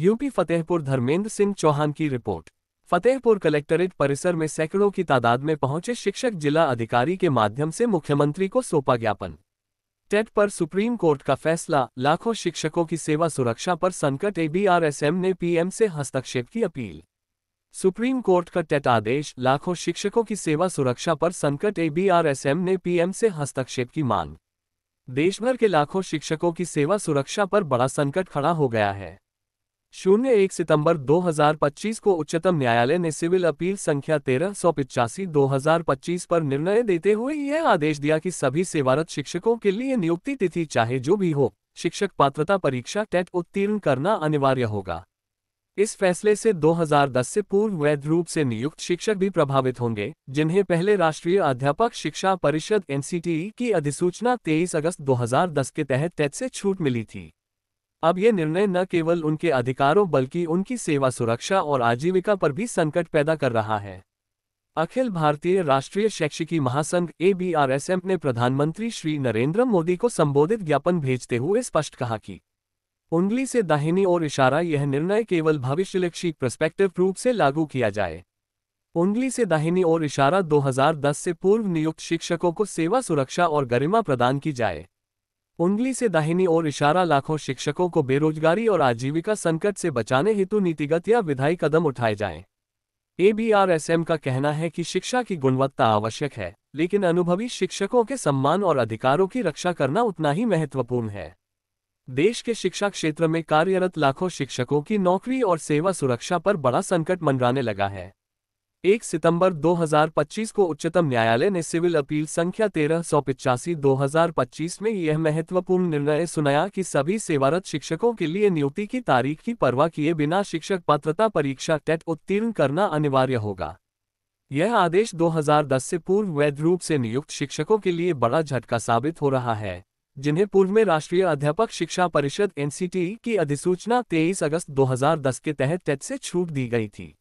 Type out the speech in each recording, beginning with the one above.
UP Fatehpur Dharmendra Singh Chauhan की report. Fatehpur collectorate परिसर में सैकड़ों की तादाद में पहुंचे शिक्षक जिला अधिकारी के माध्यम से मुख्यमंत्री को सौंपा ज्ञापन। टेट पर सुप्रीम कोर्ट का फैसला, लाखों शिक्षकों की सेवा सुरक्षा पर संकट, ABRSM ने पीएम से हस्तक्षेप की अपील। सुप्रीम कोर्ट का टेट आदेश, लाखों शिक्षकों की सेवा सुरक्षा पर संकट, ABRSM ने पीएम से हस्तक्षेप की मांग। देश भर के लाखों शिक्षकों की सेवा सुरक्षा पर बड़ा संकट खड़ा हो गया है। 01 सितंबर 2025 को उच्चतम न्यायालय ने सिविल अपील संख्या 1385/2025 पर निर्णय देते हुए यह आदेश दिया कि सभी सेवारत शिक्षकों के लिए नियुक्ति तिथि चाहे जो भी हो, शिक्षक पात्रता परीक्षा टेट उत्तीर्ण करना अनिवार्य होगा। इस फैसले से 2010 से पूर्व वैध रूप से नियुक्त शिक्षक भी प्रभावित होंगे, जिन्हें पहले राष्ट्रीय अध्यापक शिक्षा परिषद NCTE की अधिसूचना 23 अगस्त 2010 के तहत टेट से छूट मिली थी। अब यह निर्णय न केवल उनके अधिकारों बल्कि उनकी सेवा सुरक्षा और आजीविका पर भी संकट पैदा कर रहा है। अखिल भारतीय राष्ट्रीय शैक्षिकी महासंघ ABRSM ने प्रधानमंत्री श्री नरेंद्र मोदी को संबोधित ज्ञापन भेजते हुए स्पष्ट कहा कि उंगली से दाहिनी ओर इशारा, यह निर्णय केवल भविष्यलक्षी पर्सपेक्टिव रूप से लागू किया जाए। उंगली से दाहिनी ओर इशारा, 2010 से पूर्व नियुक्त शिक्षकों को सेवा सुरक्षा और गरिमा प्रदान की जाए। उंगली से दाहिनी ओर इशारा, लाखों शिक्षकों को बेरोजगारी और आजीविका संकट से बचाने हेतु नीतिगत या विधायी कदम उठाए जाएं। ABRSM का कहना है कि शिक्षा की गुणवत्ता आवश्यक है, लेकिन अनुभवी शिक्षकों के सम्मान और अधिकारों की रक्षा करना उतना ही महत्वपूर्ण है। देश के शिक्षा क्षेत्र में कार्यरत लाखों शिक्षकों की नौकरी और सेवा सुरक्षा पर बड़ा संकट मंडराने लगा है। 1 सितंबर 2025 को उच्चतम न्यायालय ने सिविल अपील संख्या 1385/2025 में यह महत्वपूर्ण निर्णय सुनाया कि सभी सेवारत शिक्षकों के लिए नियुक्ति की तारीख की परवाह किए बिना शिक्षक पात्रता परीक्षा टेट उत्तीर्ण करना अनिवार्य होगा। यह आदेश 2010 से पूर्व वैध रूप से नियुक्त शिक्षकों के लिए बड़ा झटका साबित हो रहा है, जिन्हें पूर्व में राष्ट्रीय अध्यापक शिक्षा परिषद NCTE की अधिसूचना 23 अगस्त 2010 के तहत टेट से छूट दी गई थी।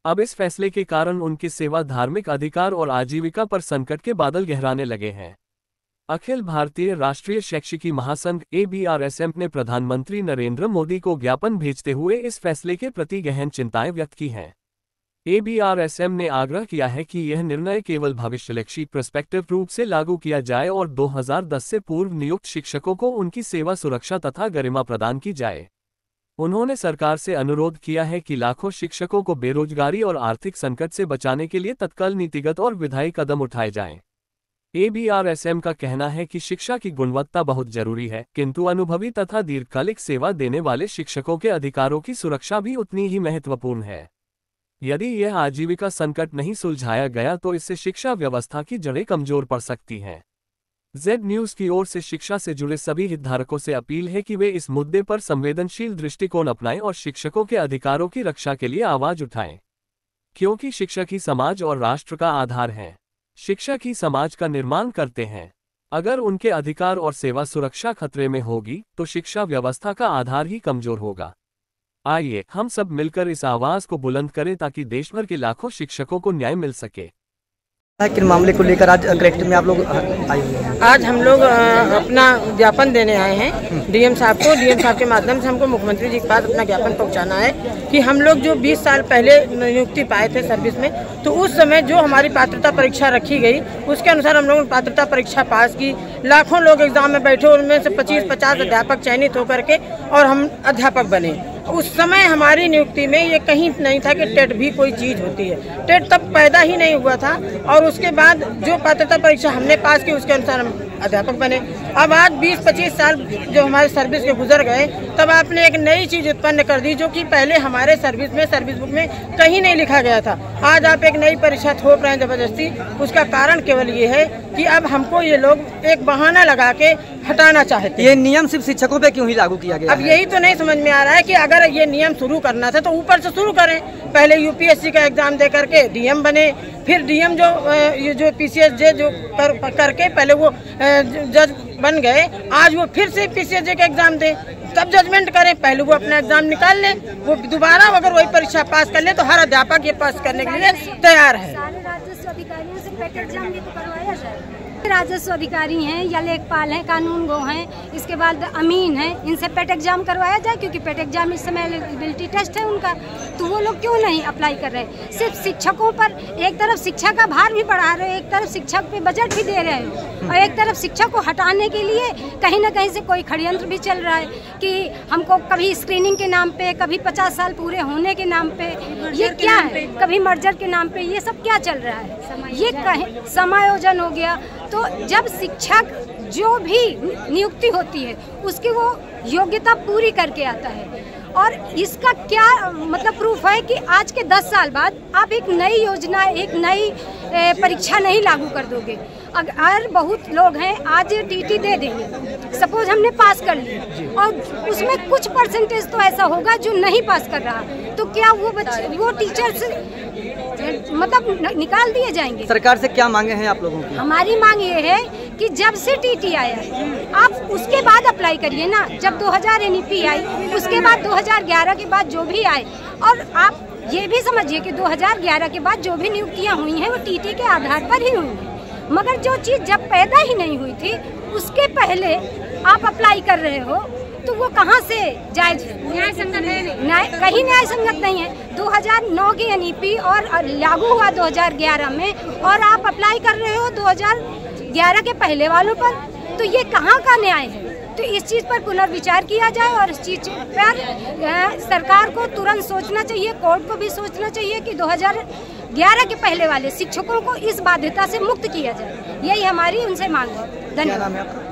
अब इस फैसले के कारण उनकी सेवा, धार्मिक अधिकार और आजीविका पर संकट के बादल गहराने लगे हैं। अखिल भारतीय राष्ट्रीय शैक्षिकी महासंघ ABRSM ने प्रधानमंत्री नरेंद्र मोदी को ज्ञापन भेजते हुए इस फैसले के प्रति गहन चिंताएं व्यक्त की हैं। ABRSM ने आग्रह किया है कि यह निर्णय केवल भविष्यलक्षी पर्सपेक्टिव रूप से लागू किया जाए और 2010 से पूर्व नियुक्त शिक्षकों को उनकी सेवा सुरक्षा तथा गरिमा प्रदान की जाए। उन्होंने सरकार से अनुरोध किया है कि लाखों शिक्षकों को बेरोजगारी और आर्थिक संकट से बचाने के लिए तत्काल नीतिगत और विधायी कदम उठाए जाएं। ABRSM का कहना है कि शिक्षा की गुणवत्ता बहुत जरूरी है, किंतु अनुभवी तथा दीर्घकालिक सेवा देने वाले शिक्षकों के अधिकारों की सुरक्षा भी उतनी ही महत्वपूर्ण है। यदि यह आजीविका संकट नहीं सुलझाया गया तो इससे शिक्षा व्यवस्था की जड़ें कमजोर पड़ सकती हैं। Z न्यूज़ की ओर से शिक्षा से जुड़े सभी हितधारकों से अपील है कि वे इस मुद्दे पर संवेदनशील दृष्टिकोण अपनाएं और शिक्षकों के अधिकारों की रक्षा के लिए आवाज उठाएं, क्योंकि शिक्षक ही समाज और राष्ट्र का आधार हैं। शिक्षक ही समाज का निर्माण करते हैं। अगर उनके अधिकार और सेवा सुरक्षा खतरे में होगी तो शिक्षा व्यवस्था का आधार ही कमजोर होगा। आइए हम सब मिलकर इस आवाज को बुलंद करें ताकि देश भर के लाखों शिक्षकों को न्याय मिल सके। किन मामले को लेकर आज कलेक्ट्रेट में आप लोग आए हैं? आज हम लोग अपना ज्ञापन देने आए हैं DM साहब को। DM साहब के माध्यम से हमको मुख्यमंत्री जी के पास अपना ज्ञापन पहुंचाना है कि हम लोग जो 20 साल पहले नियुक्ति पाए थे सर्विस में, तो उस समय जो हमारी पात्रता परीक्षा रखी गई उसके अनुसार हम लोगों ने पात्रता परीक्षा पास की। लाखों लोग एग्जाम में बैठे, उनमें से 25-50 अध्यापक चयनित होकर के और हम अध्यापक बने। उस समय हमारी नियुक्ति में ये कहीं नहीं था कि टेट भी कोई चीज होती है। टेट तब पैदा ही नहीं हुआ था और उसके बाद जो पात्रता परीक्षा हमने पास की उसके अनुसार हम अध्यापक बने। अब आज 20-25 साल जो हमारे सर्विस के गुजर गए, तब आपने एक नई चीज उत्पन्न कर दी जो कि पहले हमारे सर्विस बुक में कहीं नहीं लिखा गया था। आज आप एक नई परीक्षा थोप रहे हैं जबरदस्ती। उसका कारण केवल ये है कि अब हमको ये लोग एक बहाना लगा के हटाना चाहते हैं। ये नियम सिर्फ शिक्षकों पे क्यों ही लागू किया गया? अब यही तो नहीं समझ में आ रहा है कि अगर ये नियम शुरू करना था तो ऊपर से शुरू करें। पहले UPSC का एग्जाम दे करके DM बने, फिर DM जो PCSJ जो करके पहले वो जज बन गए, आज वो फिर से PCSJ का एग्जाम दे, तब जजमेंट करें। पहले वो अपना एग्जाम निकाल ले, वो दोबारा अगर वही परीक्षा पास कर ले तो हर अध्यापक ये पास करने के लिए तैयार है। राजस्व अधिकारी हैं या लेखपाल हैं, कानून गो हैं, इसके बाद अमीन हैं, इनसे पेट एग्जाम करवाया जाए, क्योंकि पेट एग्जाम इस समय एलिजिबिलिटी टेस्ट है उनका। तो वो लोग क्यों नहीं अप्लाई कर रहे हैं? सिर्फ शिक्षकों पर एक तरफ शिक्षा का भार भी बढ़ा रहे हो, एक तरफ शिक्षक पे बजट भी दे रहे हो, और एक तरफ शिक्षक को हटाने के लिए कहीं ना कहीं से कोई षड्यंत्र भी चल रहा है कि हमको कभी स्क्रीनिंग के नाम पे, कभी 50 साल पूरे होने के नाम पे, ये क्या है, कभी मर्जर के नाम पे, ये सब क्या चल रहा है? ये कहीं समायोजन हो गया। तो जब शिक्षक जो भी नियुक्ति होती है उसकी वो योग्यता पूरी करके आता है, और इसका क्या मतलब प्रूफ है कि आज के 10 साल बाद आप एक नई योजना, एक नई परीक्षा नहीं लागू कर दोगे। अगर बहुत लोग हैं आज टीटी दे देंगे, सपोज हमने पास कर ली और उसमें कुछ परसेंटेज तो ऐसा होगा जो नहीं पास कर रहा, तो क्या वो टीचर्स मतलब निकाल दिए जाएंगे? सरकार से क्या मांगे हैं आप लोगों की? हमारी मांग ये है कि जब से टीटी आया है आप उसके बाद अप्लाई करिए ना। जब 2000 एनईपी आई, उसके बाद 2011 के बाद जो भी आए, और आप ये भी समझिए कि 2011 के बाद जो भी नियुक्तियां हुई हैं वो टीटी के आधार पर ही हुई हैं। मगर जो चीज़ जब पैदा ही नहीं हुई थी उसके पहले आप अप्लाई कर रहे हो, तो वो कहाँ से जायज? न्याय संगत है? कहीं न्याय संगत नहीं है। 2009 की एनईपी और लागू हुआ 2011 में, और आप अप्लाई कर रहे हो 2011 के पहले वालों पर, तो ये कहाँ का न्याय है? तो इस चीज़ पर पुनर्विचार किया जाए, और इस चीज़ पर सरकार को तुरंत सोचना चाहिए, कोर्ट को भी सोचना चाहिए कि 2011 के पहले वाले शिक्षकों को इस बाध्यता से मुक्त किया जाए। यही हमारी उनसे मांग है। धन्यवाद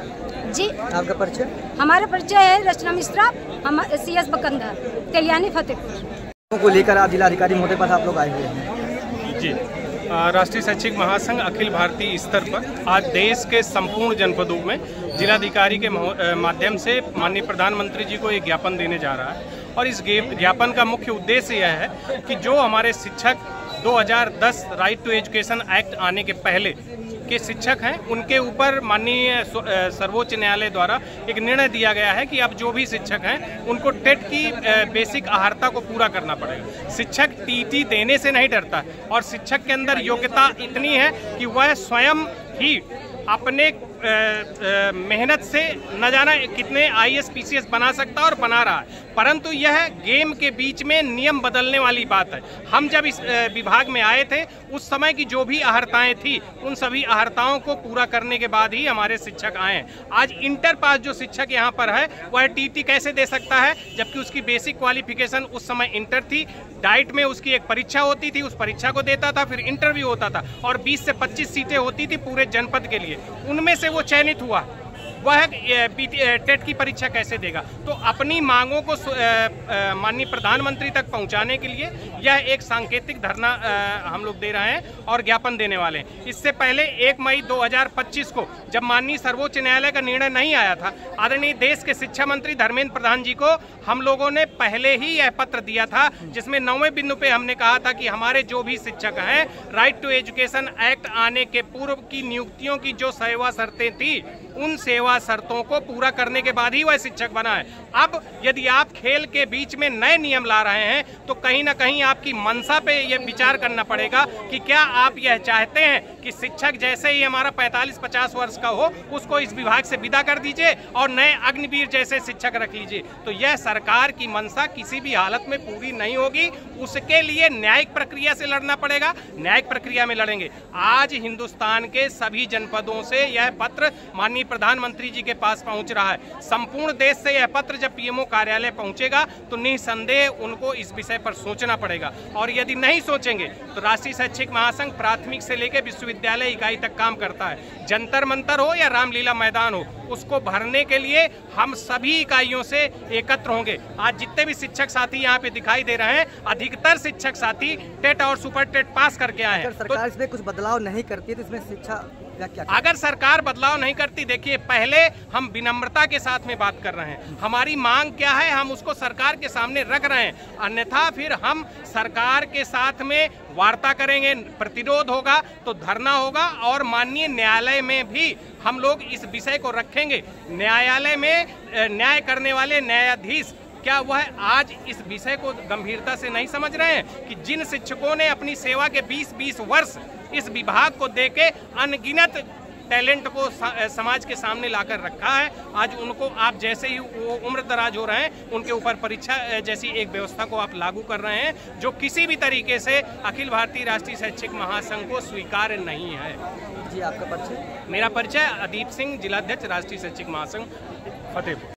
जी। आपका परिचय? हमारा परिचय है रचना मिश्रा, हम CS बकंदा, कल्याणी फतेहपुर को लेकर आज जिलाधिकारी महोदय पास आप लोग आए हुए हैं। जी, राष्ट्रीय शैक्षिक महासंघ अखिल भारतीय स्तर पर आज देश के संपूर्ण जनपदों में जिलाधिकारी के माध्यम से माननीय प्रधानमंत्री जी को एक ज्ञापन देने जा रहा है। और इस ज्ञापन का मुख्य उद्देश्य यह है कि जो हमारे शिक्षक 2010 राइट टू एजुकेशन एक्ट आने के पहले के शिक्षक हैं, उनके ऊपर माननीय सर्वोच्च न्यायालय द्वारा एक निर्णय दिया गया है कि अब जो भी शिक्षक हैं उनको टेट की बेसिक अहर्ता को पूरा करना पड़ेगा। शिक्षक टीटी देने से नहीं डरता, और शिक्षक के अंदर योग्यता इतनी है कि वह स्वयं ही अपने मेहनत से न जाना कितने IAS PCS बना सकता है और बना रहा है। परंतु यह गेम के बीच में नियम बदलने वाली बात है। हम जब इस विभाग में आए थे उस समय की जो भी अहर्ताएं थी उन सभी अहर्ताओं को पूरा करने के बाद ही हमारे शिक्षक आए हैं। आज इंटर पास जो शिक्षक यहाँ पर है वह टीटी कैसे दे सकता है, जबकि उसकी बेसिक क्वालिफिकेशन उस समय इंटर थी। डाइट में उसकी एक परीक्षा होती थी, उस परीक्षा को देता था, फिर इंटरव्यू होता था, और 20 से 25 सीटें होती थी पूरे जनपद के लिए। उनमें से वो चयनित हुआ, वह टेट की परीक्षा कैसे देगा? तो अपनी मांगों को माननीय प्रधानमंत्री तक पहुंचाने के लिए यह एक सांकेतिक धरना हम लोग दे रहे हैं और ज्ञापन देने वाले हैं। इससे पहले 1 मई 2025 को जब माननीय सर्वोच्च न्यायालय का निर्णय नहीं आया था, आदरणीय देश के शिक्षा मंत्री धर्मेंद्र प्रधान जी को हम लोगों ने पहले ही यह पत्र दिया था, जिसमें 9वें बिंदु पे हमने कहा था कि हमारे जो भी शिक्षक हैं, राइट टू एजुकेशन एक्ट आने के पूर्व की नियुक्तियों की जो सेवा शर्तें थी उन सेवा शर्तों को पूरा करने के बाद ही वह शिक्षक बना है। अब यदि आप खेल के बीच में नए नियम ला रहे हैं तो कहीं ना कहीं आपकी मंशा पे यह विचार करना पड़ेगा कि क्या आप यह चाहते हैं कि शिक्षक जैसे ही हमारा 45-50 वर्ष का हो उसको इस विभाग से विदा कर दीजिए और नए अग्निवीर जैसे शिक्षक रख लीजिए। तो यह सरकार की मंशा किसी भी हालत में पूरी नहीं होगी। उसके लिए न्यायिक प्रक्रिया से लड़ना पड़ेगा, न्यायिक प्रक्रिया में लड़ेंगे। आज हिंदुस्तान के सभी जनपदों से यह पत्र माननीय प्रधानमंत्री जी के पास पहुंच रहा है। संपूर्ण देश से यह पत्र जब पीएमओ कार्यालय पहुंचेगा तो निसंदेह उनको इस विषय पर सोचना पड़ेगा, और यदि नहीं सोचेंगे तो राष्ट्रीय शैक्षिक महासंघ प्राथमिक से लेकर विश्वविद्यालय इकाई तक काम करता है। जंतर मंतर हो या रामलीला मैदान हो, उसको भरने के लिए हम सभी इकाइयों से एकत्र होंगे। आज जितने भी शिक्षक साथी यहाँ पे दिखाई दे रहे हैं, अधिकतर शिक्षक साथी टेट और सुपर टेट पास करके आए हैं। सरकार इसमें कुछ बदलाव नहीं करती है तो इसमें शिक्षा क्या? अगर सरकार बदलाव नहीं करती, देखिए पहले हम विनम्रता के साथ में बात कर रहे हैं, हमारी मांग क्या है हम उसको सरकार के सामने रख रहे हैं। अन्यथा फिर हम सरकार के साथ में वार्ता करेंगे, प्रतिरोध होगा तो धरना होगा, और माननीय न्यायालय में भी हम लोग इस विषय को रखेंगे। न्यायालय में न्याय करने वाले न्यायाधीश क्या वह आज इस विषय को गंभीरता से नहीं समझ रहे हैं कि जिन शिक्षकों ने अपनी सेवा के 20-20 वर्ष इस विभाग को देके अनगिनत टैलेंट को समाज के सामने लाकर रखा है। आज उनको आप जैसे ही वो उम्र दराज हो रहे हैं, उनके ऊपर परीक्षा जैसी एक व्यवस्था को आप लागू कर रहे हैं, जो किसी भी तरीके से अखिल भारतीय राष्ट्रीय शैक्षिक महासंघ को स्वीकार्य नहीं है। जी, आपका परिचय? मेरा परिचय अदीप सिंह, जिलाध्यक्ष राष्ट्रीय शैक्षिक महासंघ फतेहपुर।